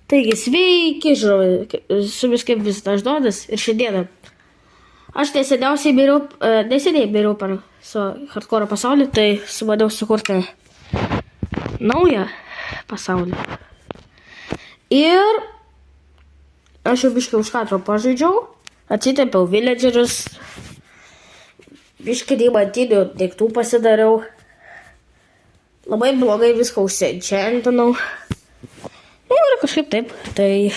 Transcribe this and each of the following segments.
Taigi, sveiki, žiūrovai, su vis kaip vis Daždonas ir šiandieną. Aš neseniai bėriau per savo hardcore pasaulį, tai sumaniau sukurti naują pasaulį. Ir aš jau biškai už kadro pažaidžiau, atsitepiau villagerius, biškai neįmantinių daiktų pasidariau, labai blogai viską užsienčentinau. Ir kažkaip taip, tai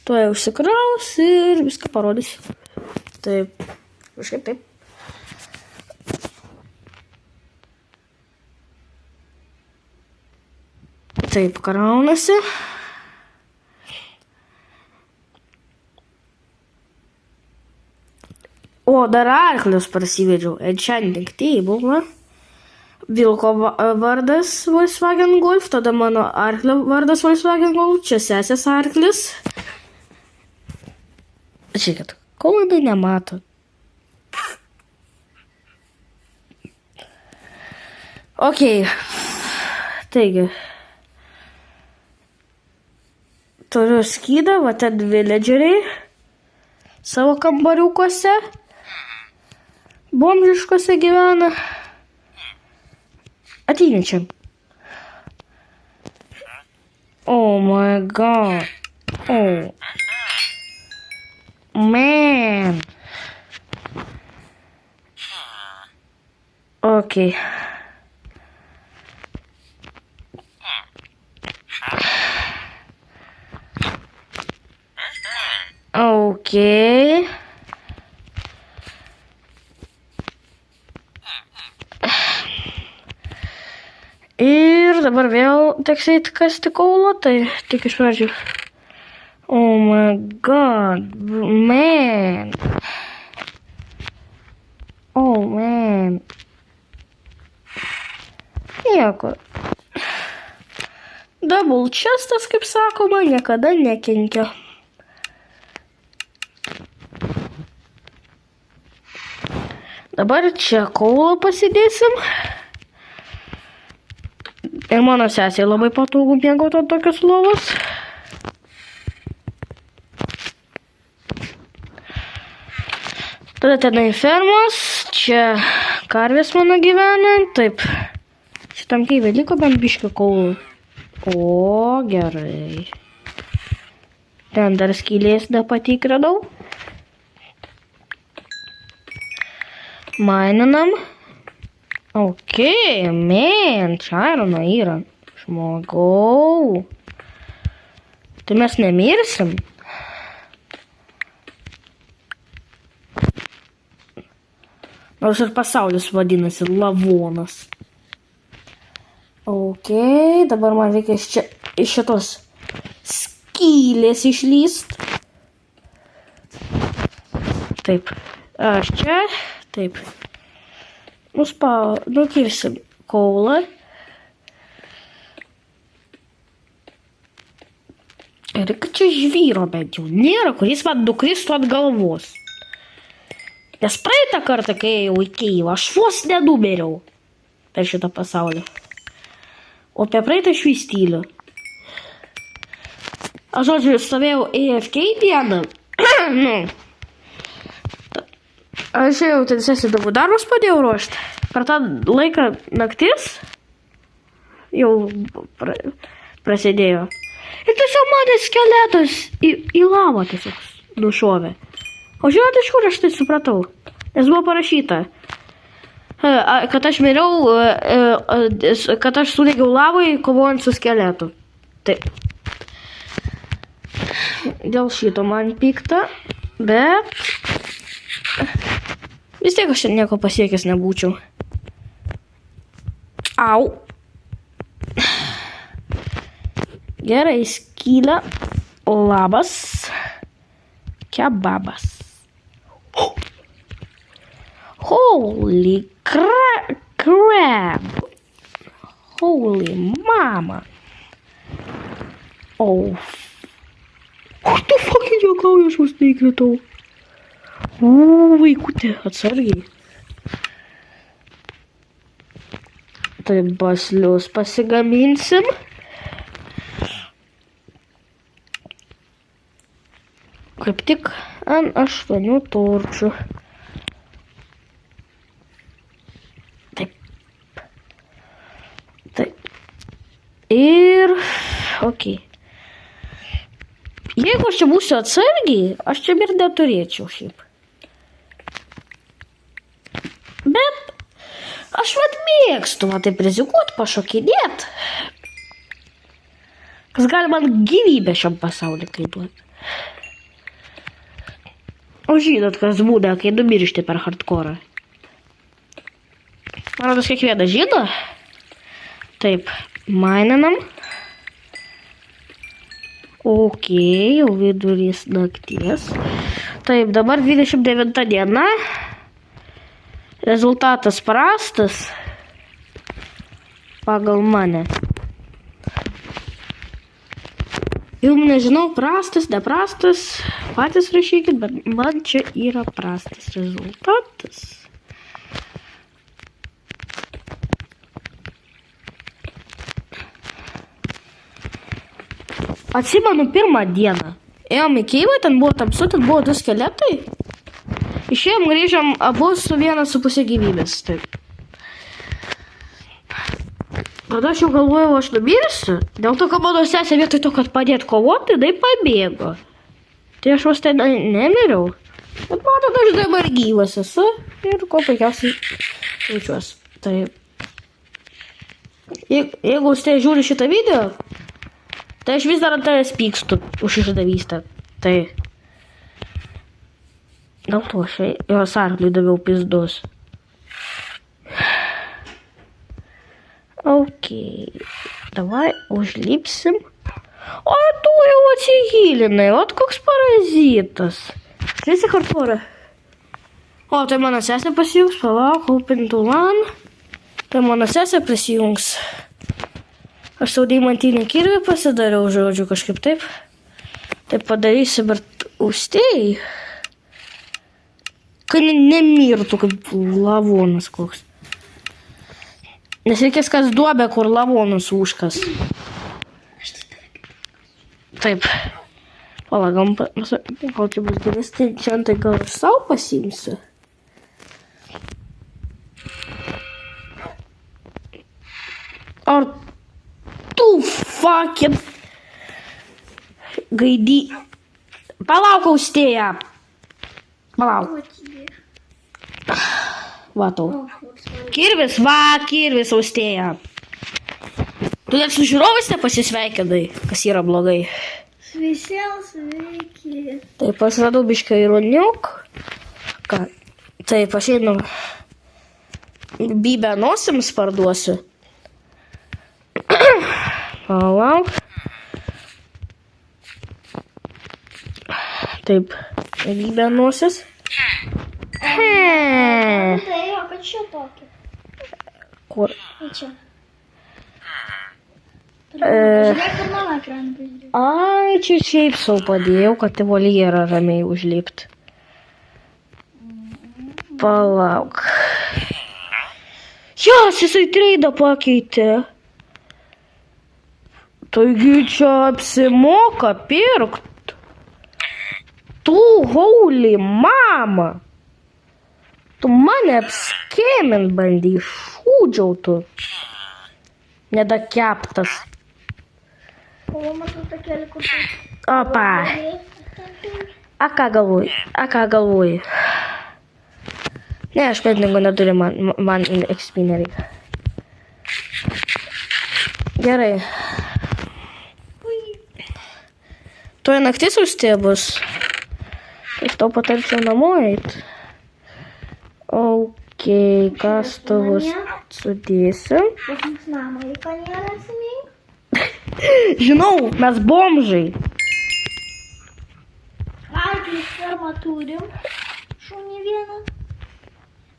tuo jau užsikraus ir viską parodysiu. Taip, kažkaip taip. Taip, kraunasi. O, dar arklius prasivedžiau. Enchanting table, va. Vilko vardas Volkswagen Golf, tada mano arklio vardas Volkswagen Golf, čia sesės arklis. Žiūrėkit, kol jinai nemato. Ok, taigi. Turiu skydą, va ten villageriai savo kambariukuose, bomžiškose gyvena. Ateini čia. Oh my god. Oh. Man. Okay. Okay. Ir dabar vėl teks eiti kasti kaulą, tai tik iš pradžių. Oh my god, man. Oh man. Nieko. Double chestas, kaip sakoma, niekada nekenkia. Dabar čia kaulą pasidėsim. Ir mano sesė labai patogu miegoti ant tokios lovos. Tada tenai fermos, čia karvės mano gyvena, taip. Šitam keivė liko bent biškio kaulų. O, gerai. Ten dar skylės nepatikrinau. Maininam. Okay, man, čia irono yra. Žmogau. Tai mes nemirsim. Nors ir pasaulis vadinasi lavonas. Okay, dabar man reikia iš šitos skylės išlyst. Taip, aš čia, taip. Nukirsim kaulą. Ir kad čia žvyro bent jau nėra, kuris man nukristų ant galvos. Nes praeitą kartą, kai ėjau į Kyivą, aš vos nenumeriau per šitą pasaulį. O apie praeitą švystylių. Aš, žodžiu, stovėjau AFK dieną. Aš jau ten sėsidavau darbus padėjau ruošti. Per tą laiką naktis jau prasidėjo. Ir tiesiog mane skeletas į lavą tiesiog nušovė. O žinot, iš kur aš tai supratau? Nes buvo parašyta, kad aš miriau, kad aš sudegiau lavai kovojant su skeletu. Taip. Dėl šito man pikta, bet vis tiek aš nieko pasiekęs nebūčiau. Au. Gerai, skylę. Labas. Kebabas. Holy crap. Holy mama. Oh. What the fuck juokauju, aš vos neįkritau. Vaikutė, atsargiai. Tai baslius pasigaminsim. kaip tik ant 8 turčių. Taip. Taip. Ir... Ok. Jeigu aš čia būsiu atsargiai, aš čia ir neturėčiau šiaip. Bet aš mėgstu, taip rizikuot, pašokinėt. Kas gali man gyvybę šiam pasauliu kainuoti. O žinot, kas būna, kai numiršti per hardcore. Man rodos, kiekvienas žino. Taip, maininam. Ok, jau vidurys nakties. Taip, dabar 29 diena. Rezultatas prastas. Pagal mane. Jums nežinau, prastas, neprastas. Patys rašykit, bet man čia yra prastas rezultatas. Atsimenu pirmą dieną. Ėjom į Keivą, ten buvo tamsu, ten buvo 2 skeletai. Išėjom, grįžom abu su 1,5 gyvybės. Taip. Tada aš jau galvojau, aš numirsiu. Dėl to, kad mano sesė vietoj to, kad padėt kovoti, tai pabėgo. Tai aš vos ten nemiriau. Bet matot, aš dabar gyvas esu. Ir ko puikiausiai jaučiuosi. Taip. Jeigu jūs tai žiūri šitą video, tai aš vis dar ant tavęs pykstu už išdavystę. Tai... Dėl to aš jos arklį daviau pizdus. Ok. Davai užlipsim. O tu jau atsigilinai. Ot koks parazitas. Visi hardcore. O tai mano sesė pasijungs. Palauk, upintų man. Tai mano sesė prisijungs. Aš sau deimantinį kirvį pasidariau, žodžiu, kažkaip taip. Taip padarysiu, bet užstėjai. Kad nemirtų kaip lavonas koks. Nes reikės kas duobę, kur lavonus užkas. Taip. Palagam, gal čia bus geresnė, čia tai gal aš savo pasiimsiu. Ar tu fucking gaidy... Palauk, austėja. Palauk. Matau. Kirvis, kirvis austėja. Tu net su žiūrovais nepasisveikinai, kas yra blogai. Sveiki. Taip, aš radau bišką ironiuk. Taip, aš einu bybę nosims parduosiu. Palauk. Taip, bybę nosis. Tai jo, kad čia tokį. Kur? Čia. Žiūrėk, kur mano ekraną pažiūrėjau. Ai, čia šiaip sau padėjau, kad į voljerą ramiai užlipti. Palauk. Jas, jisai treidą pakeitė. Taigi čia apsimoka pirkt. Tu, holy mama. Tu mane apskėmint bandai, šūdžiau tu. Nedakeptas. O, matau tokelį, kur tu... Opa. A ką galvoji? Ne, aš pedningo neturiu, man XP nereikia. Gerai. Tuoj naktis užstėbus. Aš tau patarčiau namo eit. Ok, kastuvus sudėsim. Pas mums namą į panierą atsimink. Žinau, mes bomžai. Arklį fermą turim. Šunį vieną.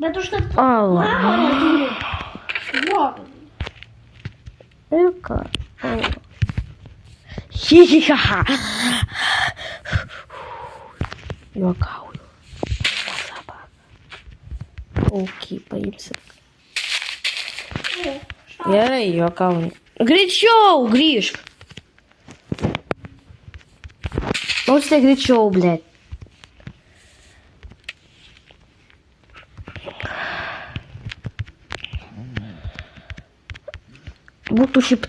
Bet užtat Ala. namą neturim. Blogai. Ir ką? Hihihaha. Juokauju. Ok, paimsim. Gerai, juokauju. Greičiau, grįžk. Nors tai greičiau, blėt. būtų šiaip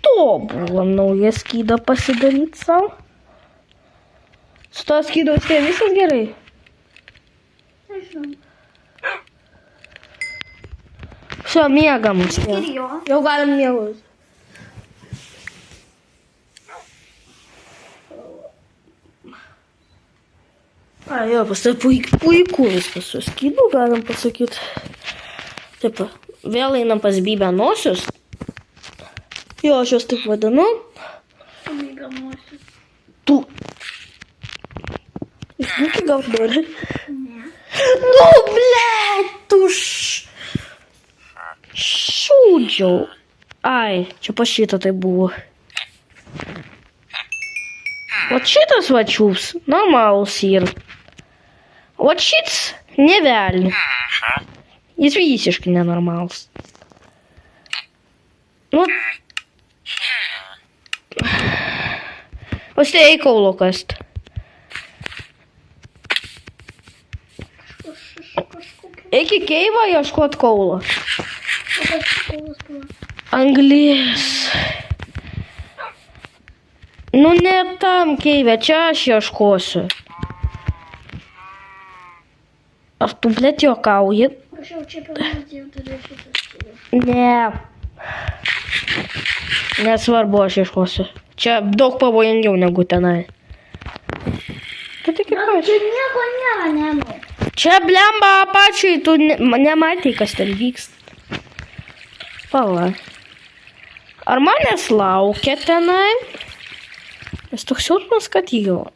tobulą naują skydą pasidaryti savo. Su to skydu tai visas gerai. Nežinau. Все, miegam. Ir jo. Jau galim miegot. A, jo, pas tai puiku viskas su skydu, galim pasakyti. Taip, vėl einam pas Bybę nosius. Jo, aš jos taip vadinu. Pamėgamosiu. Tu. Išbūki gal nori? Ne. Nu, blėt, tu šūdžiau. Ai, čia pas šitą tai buvo. Вот šitas va čiūps, normalus yra. Вот šitas nevelni. Jis visiškai nenormalus. Вот. Вот tai eik kaulo kast. Eik į keivą ieškot kaulo. Anglis. Nu ne tam keivė, čia aš ieškosiu. Ar tu, blėt, juokauji? Aš jau čia pamatėjau, tada šitas čia. Ne. Nesvarbu, aš ieškosiu. Čia daug pavojingiau negu tenai. Tu tik ir Bet čia nieko nėra, nenau. Čia blemba apačiai, tu nematai, kas ten vyksta. Pala. Ar manęs laukia tenai? Nes toks jausmas, kad jo.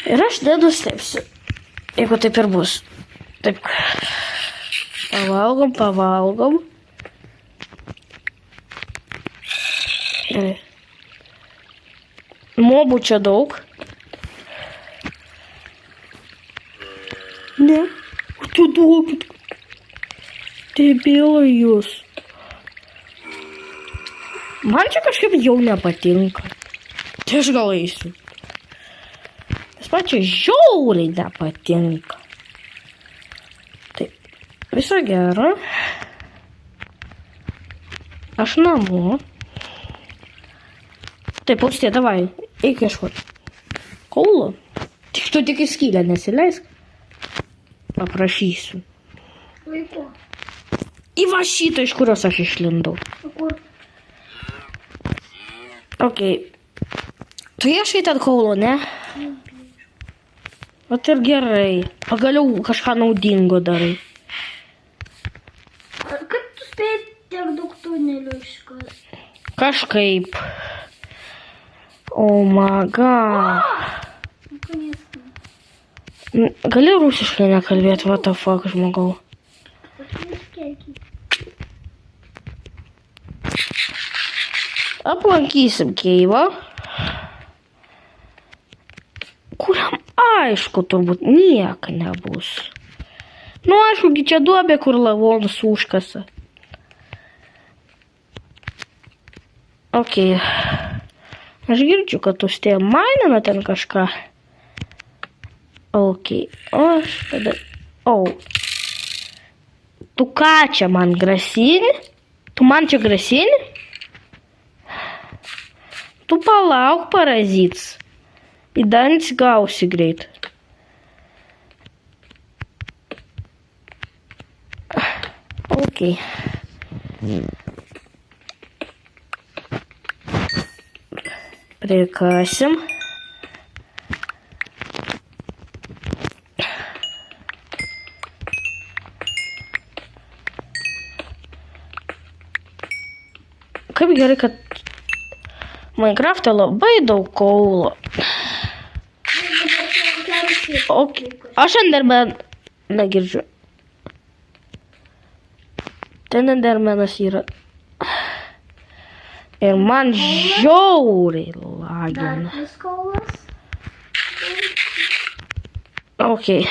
Ir aš nenustepsiu, jeigu taip ir bus. Taip. Pavalgom. Mobų čia daug. Ne. Tu duokit. Debilai jūs. Man čia kažkaip jau nepatinka. Tai aš gal eisiu. Nes man čia žiauriai nepatinka. Taip, viso gero. Aš namo. Taip, austė, davai, eik ieškot. Kaulo. Tik tu tik į skylę nesileisk. Paprašysiu. Laiko. Į va šitą, iš kurios aš išlindau. O kur? Okei. Tu ieškai ten kaulo, ne? Vat ir gerai. Pagaliau kažką naudingo darai. Kaip tu spėjai tiek daug tunelių iškast? Kažkaip. Oh my god. Gali rusiškai nekalbėti, what the fuck, žmogau. Aplankysim keivą. Kuriam aišku, turbūt nieko nebus. Nu, aišku, čia duobė, kur lavonus užkasa. Okei. Aš girdžiu, kad užtėjo mainina ten kažką. Okei. O aš tada... O. Tu ką čia man grasini? Tu man čia grasini? Tu palauk, parazits. Į dantis gausi greit. Okei. Prikasim. Kaip gerai, kad Minecraft'e labai daug kaulo. Okay. Aš Enderman negirdžiu. Ten Endermanas yra. Ir man žiauriai lagina. Darkness kaulas. Okei.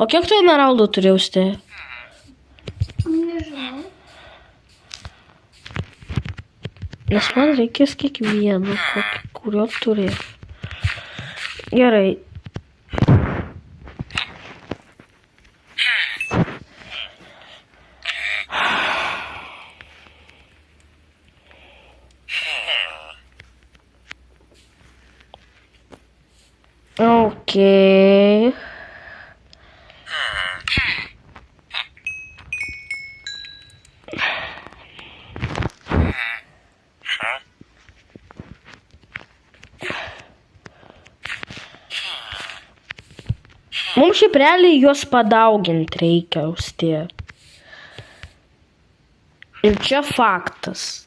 O kiek tu emeraldų turi austėje? Nežinau. Nes man reikės kiekvieno, kurio turi. Gerai. Okay. Mums šiaip realiai juos padauginti reikia austėje. Ir čia faktas.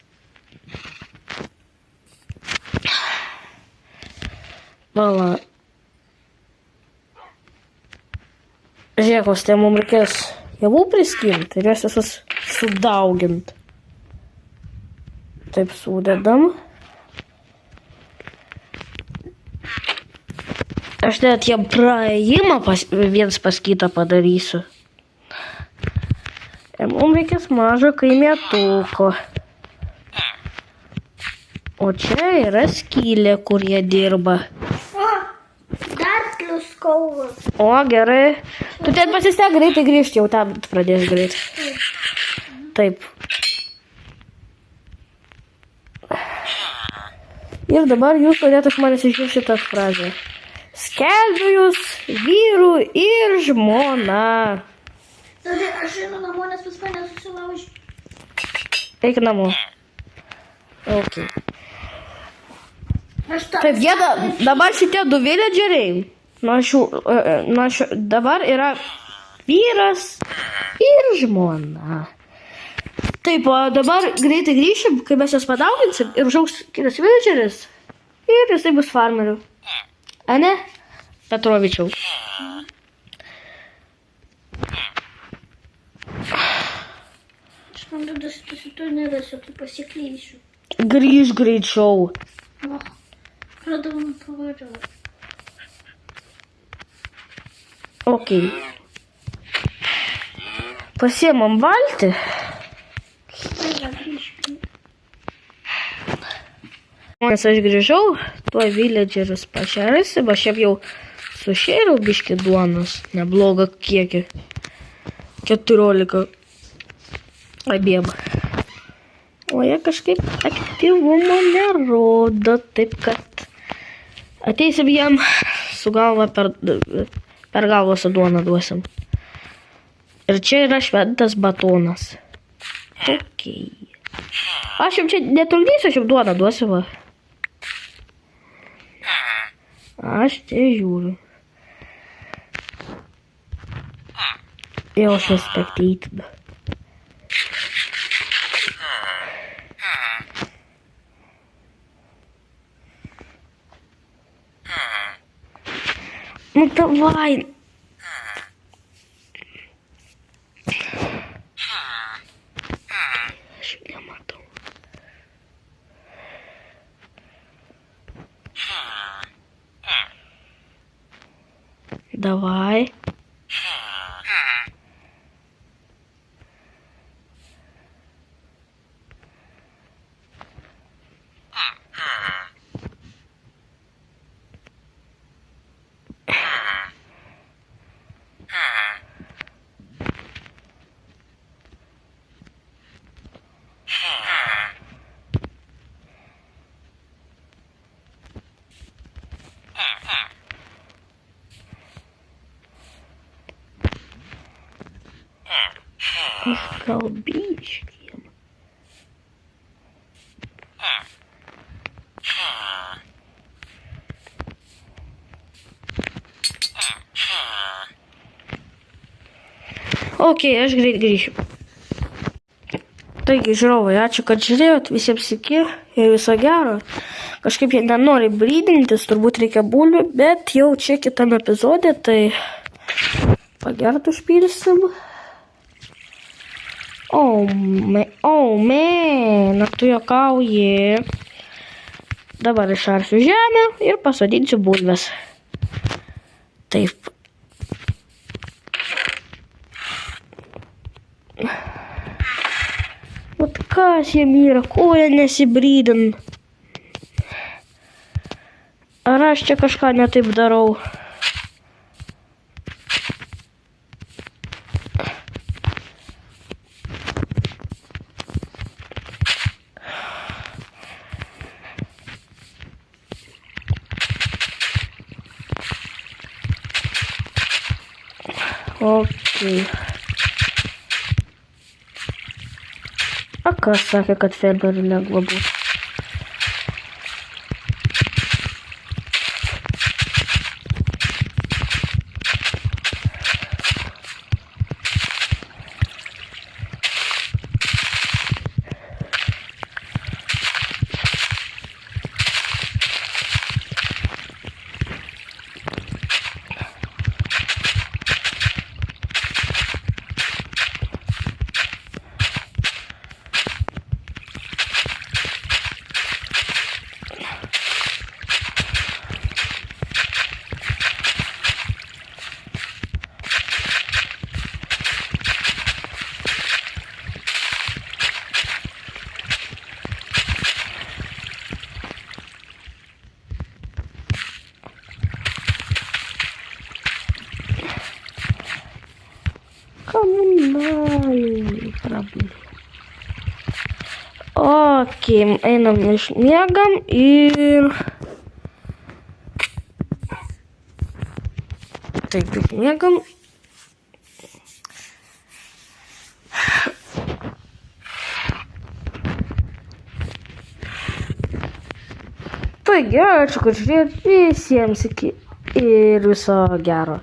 Vala. Žiūrėk, austėje mums reikės javų priskinti ir juos visus sudauginti. Taip sudedam. Aš net jam praėjimą viens pas kitą padarysiu. Ir mums reikės mažo kaimietuko. O čia yra skylė, kur jie dirba. O, dar plius kovas. O, gerai. Tu ten pasisteg greitai grįžti, jau tam pradės greitai. Taip. Ir dabar jūs turėtų iš manęs išgirsti šitą frazę. Skelbiu jūs vyrų ir žmona. Tada aš einu namo, nes pas mane susilaužė. Eik namo. Ok. Aš tą... Taip, jie dabar šitie du villageriai. Dabar yra vyras ir žmona. Taip, o dabar greitai grįšim, kai mes jas padauginsim ir užaugs kitas villageris. Ir jisai bus farmeriu. Ane? Petrovičiau. Aš man rodos, tu nerasiu, tu pasiklysiu. Grįž greičiau. O, radau man pavariau. Ok. Pasiemam valtį. Tada grįžkim. Nes aš grįžau, tuo villageris pašerasi, aš jau sušėriau biškį duonos, neblogą kiekį. 14 abiem. O jie kažkaip aktyvumo nerodo, taip kad ateisim jam su galva per galvą su duoną duosim. Ir čia yra šventas batonas. Ok. Aš jums čia netrukdysiu, aš jums duoną duosiu, va. Aš čia žiūriu. Jau aš respekteitina. Ну давай. Aš jau nematau. Давай. Gal biškiem. Ok, aš greit grįšiu. Taigi, žiūrovai, ačiū, kad žiūrėjot, visiems iki ir viso gero. Kažkaip jie nenori brydintis, turbūt reikia bulvių, bet jau čia kitam epizode, tai pagertų užpilsim. Oh man, ar tu juokauji? Dabar išarsiu žemę ir pasodinsiu bulves. Taip. Kas jiem yra, ko jie nesibrydin? Ar aš čia kažką netaip darau? Okei. A kas sakė, kad fermerių lengva būtų? Komunaliniai problema. Okei, einam išmiegam ir... Taip, miegam. Taigi, ačiū, kad žiūrėjot, visiems iki ir viso gero.